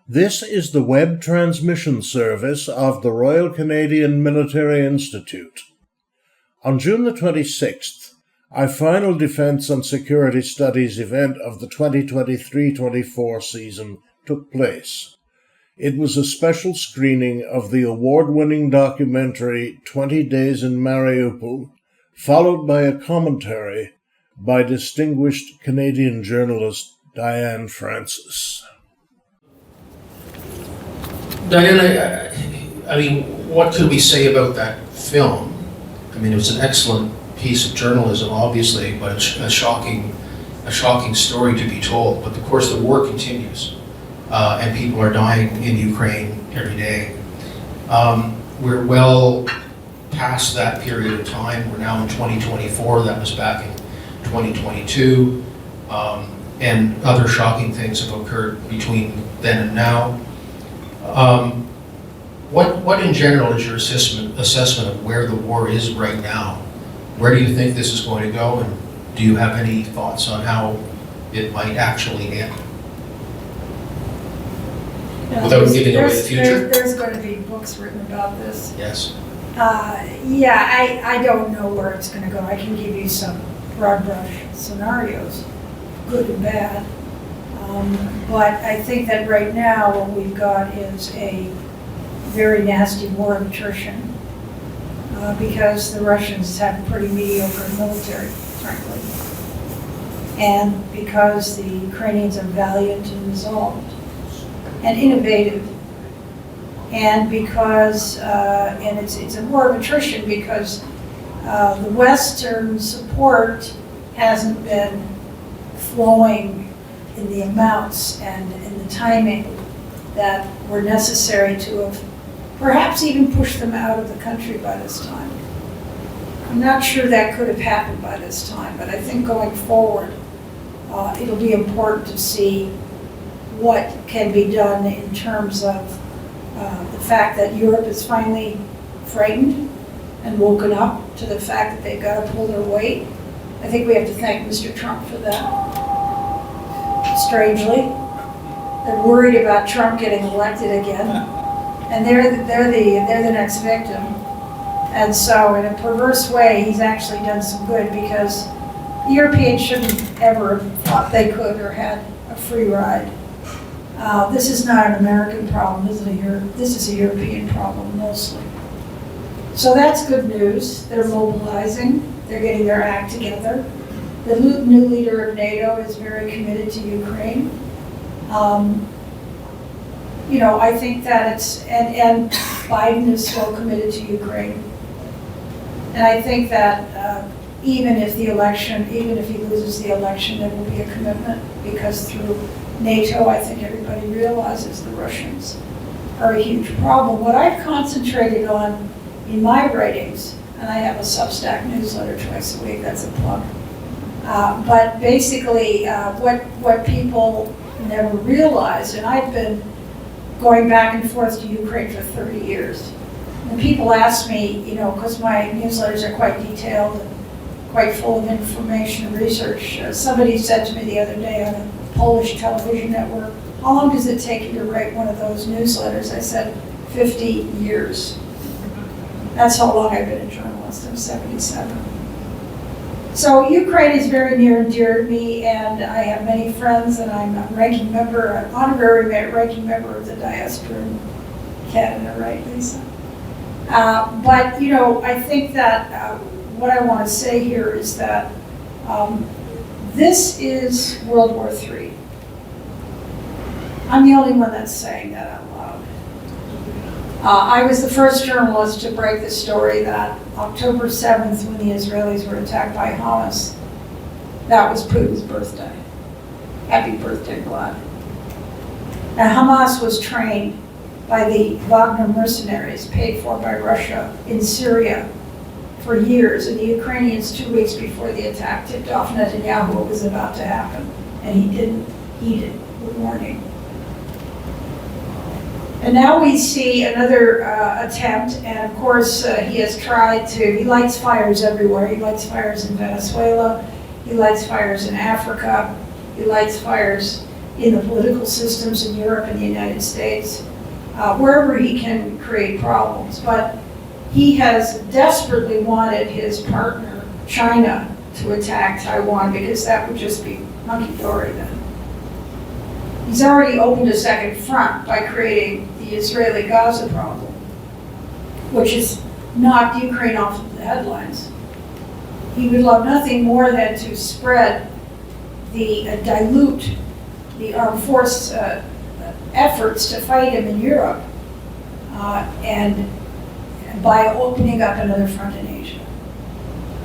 This is the web transmission service of the Royal Canadian Military Institute. On June the 26th, our final Defence and Security Studies event of the 2023-24 season took place. It was a special screening of the award-winning documentary 20 Days in Mariupol, followed by a commentary by distinguished Canadian journalist Diane Francis. Diane, I mean, what could we say about that film? I mean, it was an excellent piece of journalism, obviously, but a shocking story to be told. But of course, the war continues, and people are dying in Ukraine every day. We're well past that period of time. We're now in 2024. That was back in 2022, and other shocking things have occurred between then and now. What in general is your assessment of where the war is right now? Where do you think this is going to go, and do you have any thoughts on how it might actually end? Without giving away the future? There's going to be books written about this. Yes. I don't know where it's going to go. I can give you some broad brush scenarios, good and bad. But I think that right now what we've got is a very nasty war of attrition because the Russians have a pretty mediocre military, frankly. And because the Ukrainians are valiant and resolved and innovative. And because, and it's a war of attrition because the Western support hasn't been flowing in the amounts and in the timing that were necessary to have perhaps even pushed them out of the country by this time. I'm not sure that could have happened by this time, but I think going forward, it'll be important to see what can be done in terms of the fact that Europe is finally frightened and woken up to the fact that they've got to pull their weight. I think we have to thank Mr. Trump for that. Strangely, they're worried about Trump getting elected again, and they're the next victim. And so, in a perverse way, he's actually done some good because the Europeans shouldn't ever have thought they could or had a free ride. This is not an American problem. This is a European problem mostly. So that's good news. They're mobilizing. They're getting their act together. The new leader of NATO is very committed to Ukraine. I think that and Biden is so committed to Ukraine. And I think that even if he loses the election, there will be a commitment because through NATO, I think everybody realizes the Russians are a huge problem. What I've concentrated on in my writings, and I have a Substack newsletter twice a week, that's a plug. But basically, what people never realize, and I've been going back and forth to Ukraine for 30 years. And people ask me, because my newsletters are quite detailed and quite full of information and research. Somebody said to me the other day on a Polish television network, how long does it take you to write one of those newsletters? I said, 50 years. That's how long I've been a journalist. I'm 77. So Ukraine is very near and dear to me, and I have many friends, and I'm a ranking member, an honorary ranking member of the diaspora in Canada, right, Lisa? But, I think that what I want to say here is that this is World War III. I'm the only one that's saying that out loud. I was the first journalist to break the story that October 7th, when the Israelis were attacked by Hamas, that was Putin's birthday. Happy birthday, Vlad. Now, Hamas was trained by the Wagner mercenaries paid for by Russia in Syria for years, and the Ukrainians 2 weeks before the attack tipped off Netanyahu what was about to happen, and he didn't heed it with warning. And now we see another attempt, and of course he has tried to, he lights fires everywhere. He lights fires in Venezuela, he lights fires in Africa, he lights fires in the political systems in Europe and the United States, wherever he can create problems. But he has desperately wanted his partner, China, to attack Taiwan because that would just be hunky-dory then. He's already opened a second front by creating the Israeli-Gaza problem, which has knocked Ukraine off of the headlines. He would love nothing more than to spread dilute the armed force efforts to fight him in Europe, and by opening up another front in Asia.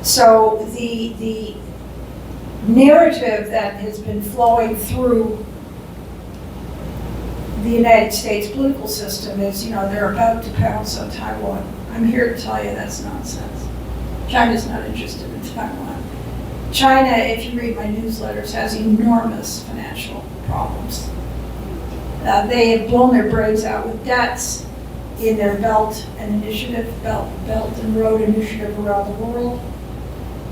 So the narrative that has been flowing through the United States political system is, they're about to pounce on Taiwan. I'm here to tell you that's nonsense. China's not interested in Taiwan. China, if you read my newsletters, has enormous financial problems. They have blown their brains out with debts in their Belt and Road Initiative around the world.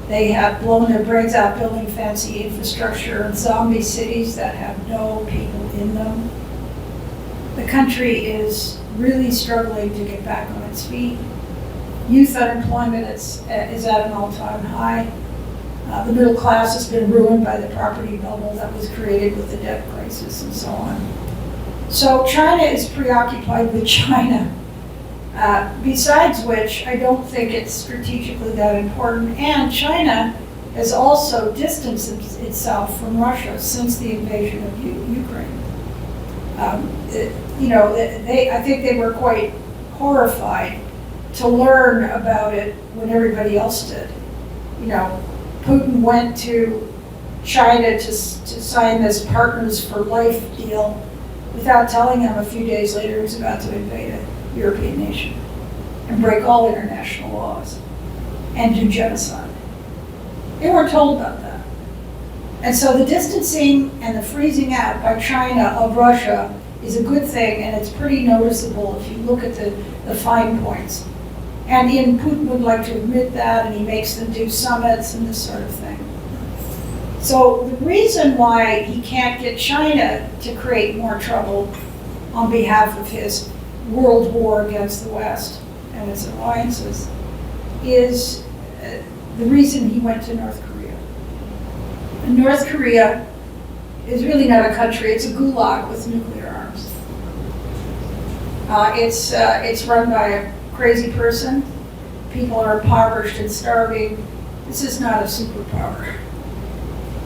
They have blown their brains out building fancy infrastructure and zombie cities that have no people in them. The country is really struggling to get back on its feet. Youth unemployment is at an all-time high. The middle class has been ruined by the property bubble that was created with the debt crisis and so on. So China is preoccupied with China. Besides which, I don't think it's strategically that important. And China has also distanced itself from Russia since the invasion of Ukraine. I think they were quite horrified to learn about it when everybody else did. Putin went to China to sign this Partners for Life deal without telling them a few days later he was about to invade a European nation and break all international laws and do genocide. They weren't told about that. And so the distancing and the freezing out by China of Russia is a good thing, and it's pretty noticeable if you look at the fine points. And Putin would like to admit that, and he makes them do summits and this sort of thing. So the reason why he can't get China to create more trouble on behalf of his world war against the West and its alliances is the reason he went to North Korea. And North Korea is really not a country, it's a gulag with nuclear arms. It's run by a crazy person. People are impoverished and starving. This is not a superpower.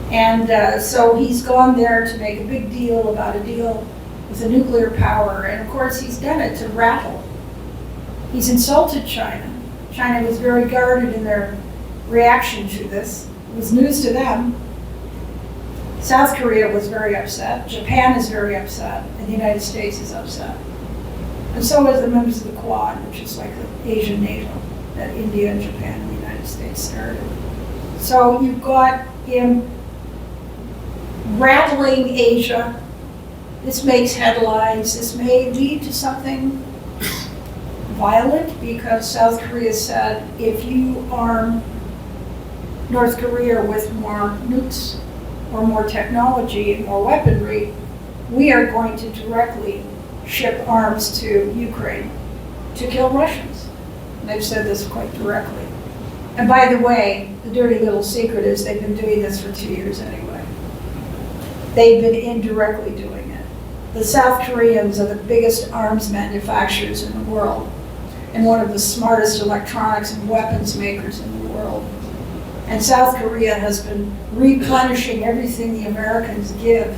And so he's gone there to make a big deal about a deal with a nuclear power. And of course he's done it to rattle. He's insulted China. China was very guarded in their reaction to this. It was news to them. South Korea was very upset. Japan is very upset. And the United States is upset. And so is the members of the Quad, which is like the Asian NATO that India and Japan and the United States started. So you've got him rattling Asia. This makes headlines. This may lead to something violent because South Korea said if you arm North Korea with more nukes or more technology and more weaponry, we are going to directly ship arms to Ukraine to kill Russians. And they've said this quite directly. And by the way, the dirty little secret is they've been doing this for 2 years anyway. They've been indirectly doing it. The South Koreans are the biggest arms manufacturers in the world and one of the smartest electronics and weapons makers in the world. And South Korea has been replenishing everything the Americans give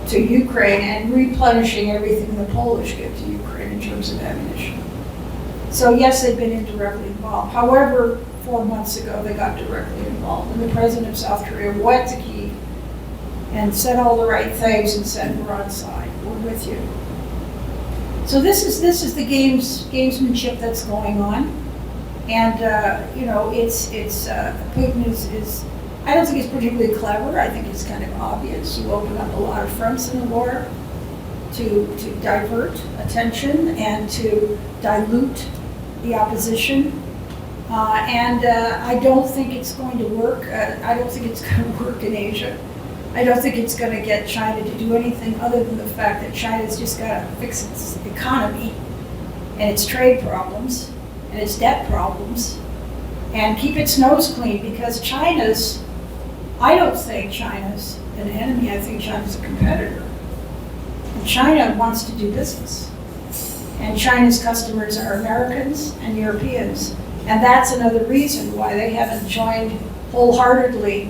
to Ukraine and replenishing everything the Polish give to Ukraine in terms of ammunition. So yes, they've been indirectly involved. However, 4 months ago they got directly involved, and the president of South Korea went to Kyiv and said all the right things and said, "We're on side. We're with you." So this is the gamesmanship that's going on, and Putin is. I don't think it's particularly clever. I think it's kind of obvious. You open up a lot of fronts in the war to divert attention and to dilute the opposition. And I don't think it's going to work. I don't think it's going to work in Asia. I don't think it's going to get China to do anything other than the fact that China's just got to fix its economy and its trade problems and its debt problems and keep its nose clean, because I don't think China's an enemy, I think China's a competitor. And China wants to do business. And China's customers are Americans and Europeans. And that's another reason why they haven't joined wholeheartedly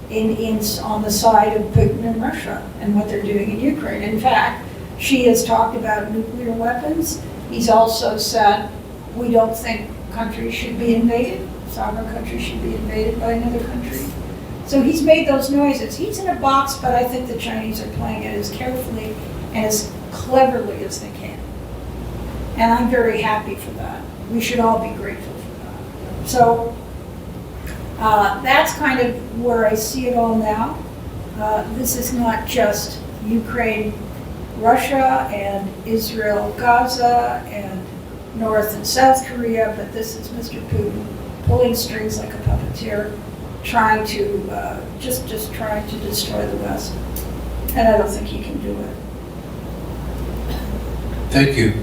on the side of Putin and Russia and what they're doing in Ukraine. In fact, Xi has talked about nuclear weapons. He's also said we don't think countries should be invaded, sovereign countries should be invaded by another country. So he's made those noises. He's in a box, but I think the Chinese are playing it as carefully and as cleverly as they can. And I'm very happy for that. We should all be grateful for that. So that's kind of where I see it all now. This is not just Ukraine, Russia, and Israel, Gaza, and North and South Korea, but this is Mr. Putin pulling strings like a puppeteer, trying to just trying to destroy the West. And I don't think he can do it. Thank you.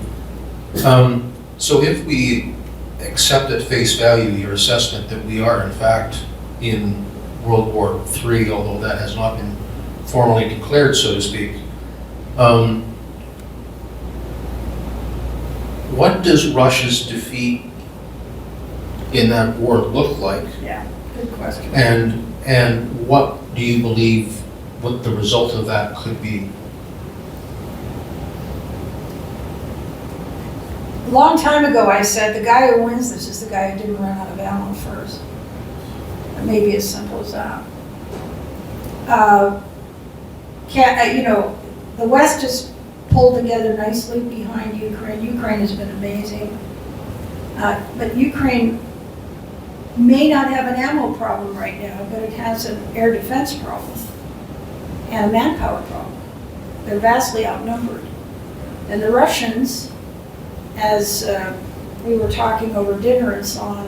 So if we accept at face value your assessment that we are in fact in World War III, although that has not been formally declared, so to speak, what does Russia's defeat in that war look like? Yeah, good question. And what do you believe what the result of that could be? A long time ago, I said the guy who wins this is the guy who didn't run out of ammo first. It may be as simple as that. The West has pulled together nicely behind Ukraine. Ukraine has been amazing. But Ukraine may not have an ammo problem right now, but it has an air defense problem and a manpower problem. They're vastly outnumbered. And the Russians, as we were talking over dinner and so on,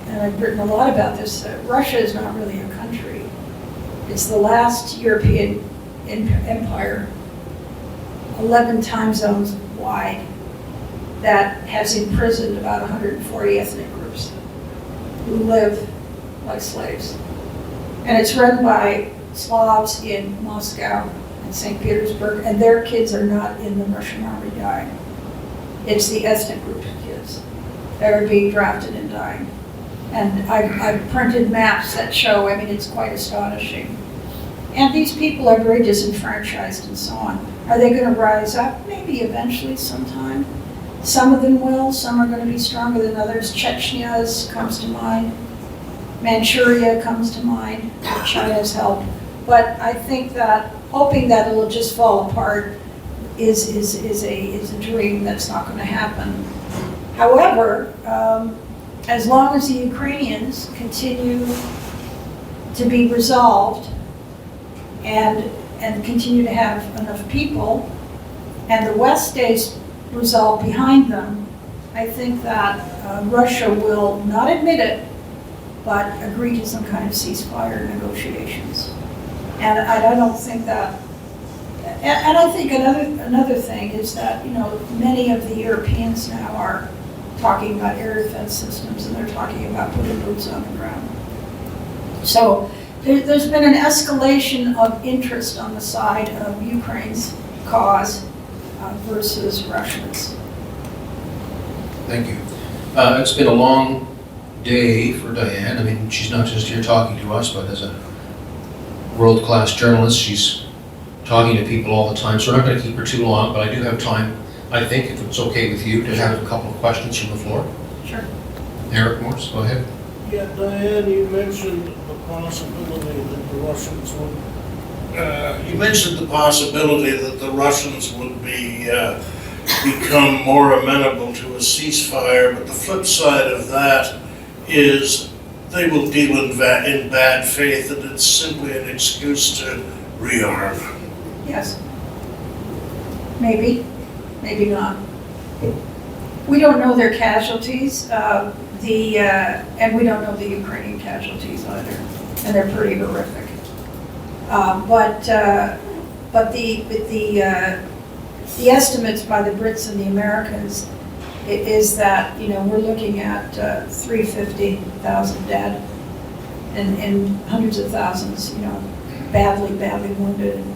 and I've written a lot about this, Russia is not really a country. It's the last European empire, 11 time zones wide, that has imprisoned about 140 ethnic groups who live like slaves. And it's run by Slavs in Moscow and St. Petersburg, and their kids are not in the Russian army dying. It's the ethnic group of kids that are being drafted and dying. And I've printed maps that show, I mean, it's quite astonishing. And these people are very disenfranchised and so on. Are they going to rise up? Maybe eventually sometime. Some of them will, some are going to be stronger than others. Chechnya comes to mind. Manchuria comes to mind, with China's help. But I think that hoping that it'll just fall apart is a dream that's not going to happen. However, as long as the Ukrainians continue to be resolved and continue to have enough people, and the West stays resolved behind them, I think that Russia will not admit it, but agree to some kind of ceasefire negotiations. And I don't think that. And I think another thing is that, you know, many of the Europeans now are talking about air defense systems, and they're talking about putting boots on the ground. So there's been an escalation of interest on the side of Ukraine's cause versus Russia's. Thank you. It's been a long day for Diane. I mean, she's not just here talking to us, but as a world-class journalist, she's talking to people all the time. So we're not going to keep her too long, but I do have time, I think, if it's okay with you, to have a couple of questions from the floor. Sure. Eric Morse, go ahead. Yeah, Diane, you mentioned the possibility that the Russians would. You mentioned the possibility that the Russians would become more amenable to a ceasefire, but the flip side of that is they will deal in bad faith, and it's simply an excuse to rearm. Yes. Maybe. Maybe not. We don't know their casualties, and we don't know the Ukrainian casualties either, and they're pretty horrific. But the estimates by the Brits and the Americans is that, we're looking at 350,000 dead and hundreds of thousands, badly wounded and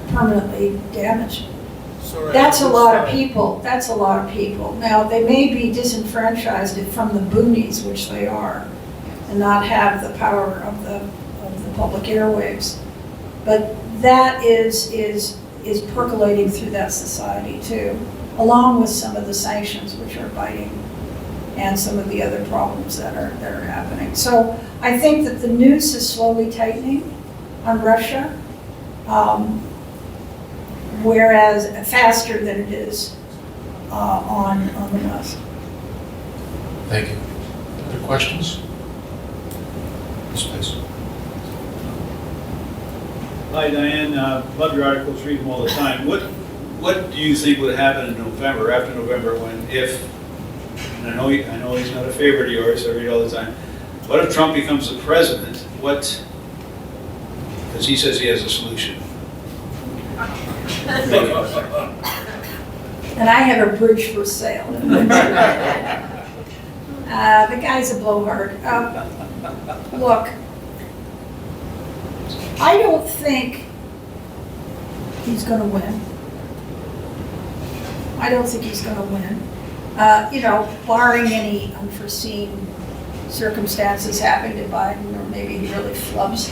permanently damaged. That's a lot of people. That's a lot of people. Now, they may be disenfranchised from the boonies, which they are, and not have the power of the public airwaves. But that is percolating through that society too, along with some of the sanctions which are biting, and some of the other problems that are happening. So I think that the noose is slowly tightening on Russia, whereas faster than it is on the West. Thank you. Other questions? Yes, please. Hi, Diane. Love your articles, read them all the time. What do you think would happen in November, after November, and I know he's not a favorite of yours, I read all the time. What if Trump becomes the president? Because he says he has a solution. And I have a bridge for sale. The guy's a blowhard. Look, I don't think he's going to win. I don't think he's going to win. Barring any unforeseen circumstances happening to Biden, or maybe he really flubs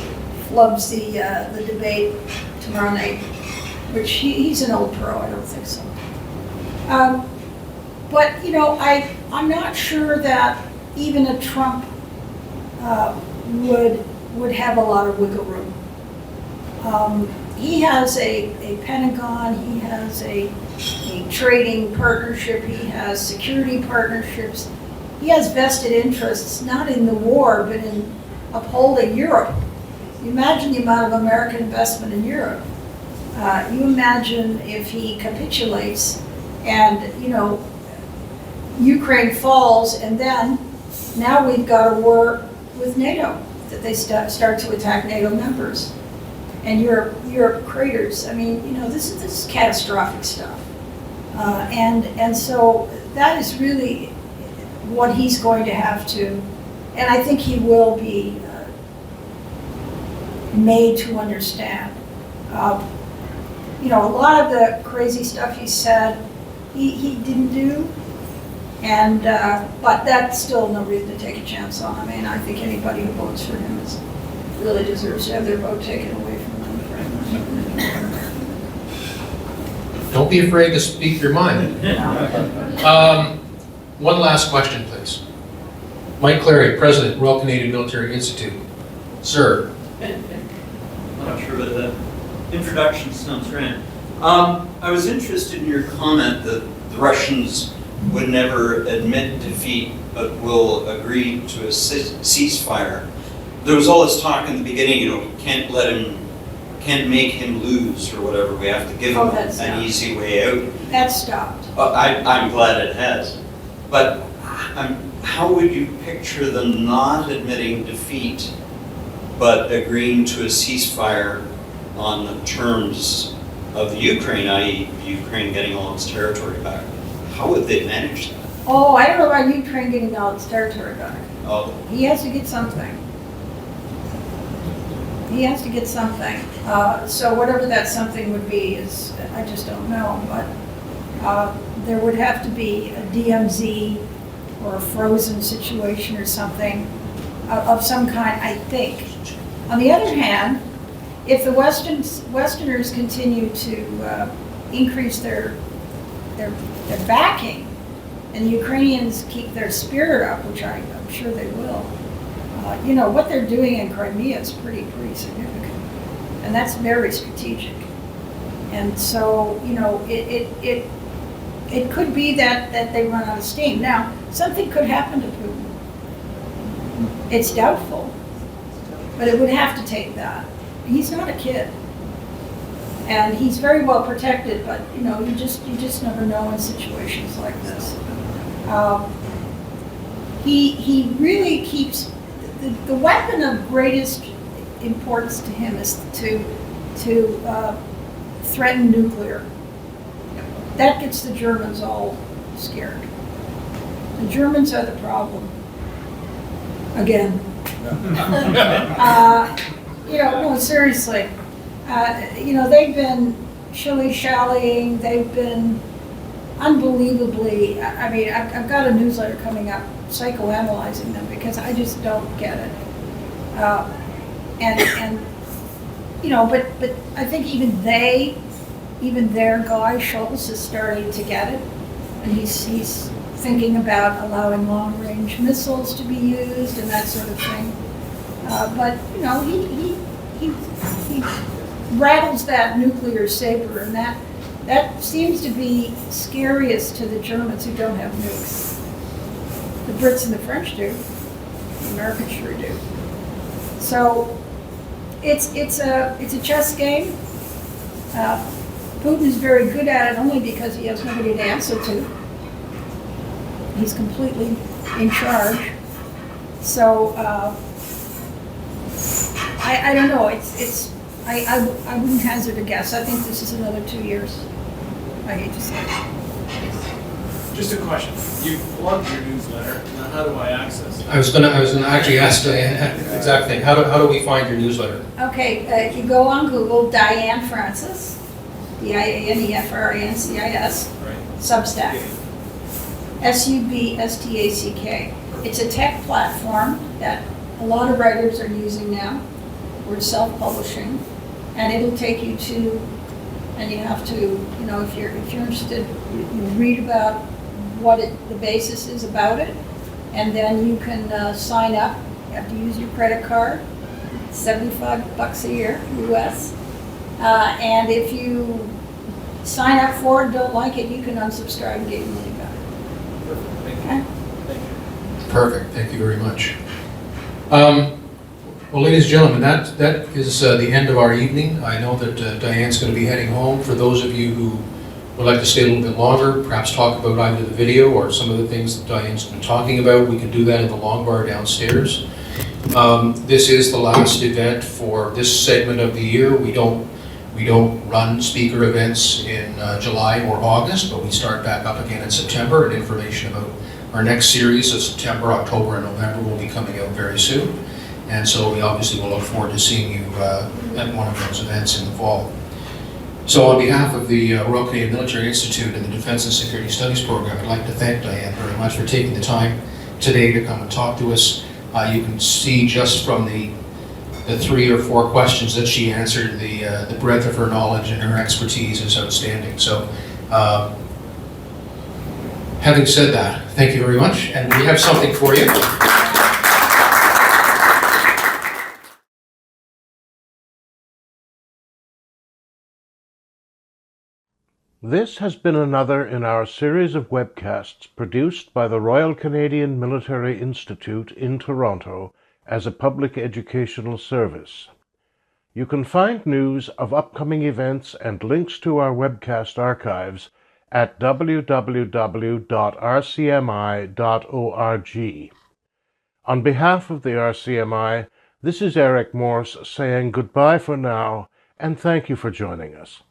the debate tomorrow night, which he's an old pro, I don't think so. But I'm not sure that even a Trump would have a lot of wiggle room. He has a Pentagon, he has a trading partnership, he has security partnerships. He has vested interests, not in the war, but in upholding Europe. You imagine the amount of American investment in Europe. You imagine if he capitulates and, Ukraine falls, and then now we've got a war with NATO, that they start to attack NATO members. And Europe craters. I mean, this is catastrophic stuff. And so that is really what he's going to have to, and I think he will be made to understand. A lot of the crazy stuff he said, he didn't do, and but that's still no reason to take a chance on. I mean, I think anybody who votes for him really deserves to have their vote taken away from them. Don't be afraid to speak your mind. One last question, please. Mike Clary, President, Royal Canadian Military Institute. Sir. I'm not sure, but the introduction sounds grand. I was interested in your comment that the Russians would never admit defeat, but will agree to a ceasefire. There was all this talk in the beginning, can't make him lose or whatever. We have to give him an easy way out. That stopped. I'm glad it has. But how would you picture them not admitting defeat, but agreeing to a ceasefire on the terms of the Ukraine, i.e. Ukraine getting all its territory back? How would they manage that? Oh, I don't know about Ukraine getting all its territory back. Oh. He has to get something. He has to get something. So whatever that something would be is, I just don't know. But there would have to be a DMZ or a frozen situation or something of some kind, I think. On the other hand, if the Westerners continue to increase their backing, and the Ukrainians keep their spirit up, which I'm sure they will, what they're doing in Crimea is pretty significant, and that's very strategic. And so, it could be that they run out of steam. Now, something could happen to Putin. It's doubtful, but it would have to take that. He's not a kid, and he's very well protected. But you just never know in situations like this. He really keeps the weapon of greatest importance to him is to threaten nuclear. That gets the Germans all scared. The Germans are the problem. Again. No, seriously. They've been shilly-shallying, they've been unbelievably, I've got a newsletter coming up psychoanalyzing them because I just don't get it. But I think even their guy, Schultz, is starting to get it. And he's thinking about allowing long-range missiles to be used and that sort of thing. But he rattles that nuclear saber, and that seems to be scariest to the Germans who don't have nukes. The Brits and the French do. The Americans sure do. So it's a chess game. Putin is very good at it only because he has nobody to answer to. He's completely in charge. So I don't know. I wouldn't hazard a guess. I think this is another 2 years. I hate to say it. Just a question. You plugged your newsletter. Now, how do I access it? I was gonna actually ask Diane that exact thing. How do we find your newsletter? Okay, if you go on Google, Diane Francis, DianeFrancis, Right. Substack, SUBSTACK. It's a tech platform that a lot of writers are using now. We're self-publishing, and it'll take you to, and you have to, if you're interested, you read about what the basis is about it, and then you can sign up. You have to use your credit card, $75 a year, US. And if you sign up for it, don't like it, you can unsubscribe and get your money back. Perfect. Thank Okay? you. Thank you. Perfect. Thank you very much. Well, ladies and gentlemen, that is the end of our evening. I know that Diane's going to be heading home. For those of you who would like to stay a little bit longer, perhaps talk about either the video or some of the things that Diane's been talking about, we can do that in the long bar downstairs. This is the last event for this segment of the year. We don't run speaker events in July or August, but we start back up again in September, and information about our next series of September, October, and November will be coming out very soon. And so we obviously will look forward to seeing you at one of those events in the fall. So on behalf of the Royal Canadian Military Institute and the Defense and Security Studies Program, I'd like to thank Diane very much for taking the time today to come and talk to us. You can see just from the 3 or 4 questions that she answered, the breadth of her knowledge and her expertise is outstanding. So having said that, thank you very much, and we have something for you. This has been another in our series of webcasts produced by the Royal Canadian Military Institute in Toronto as a public educational service. You can find news of upcoming events and links to our webcast archives at www.rcmi.org. On behalf of the RCMI, this is Eric Morse saying goodbye for now, and thank you for joining us.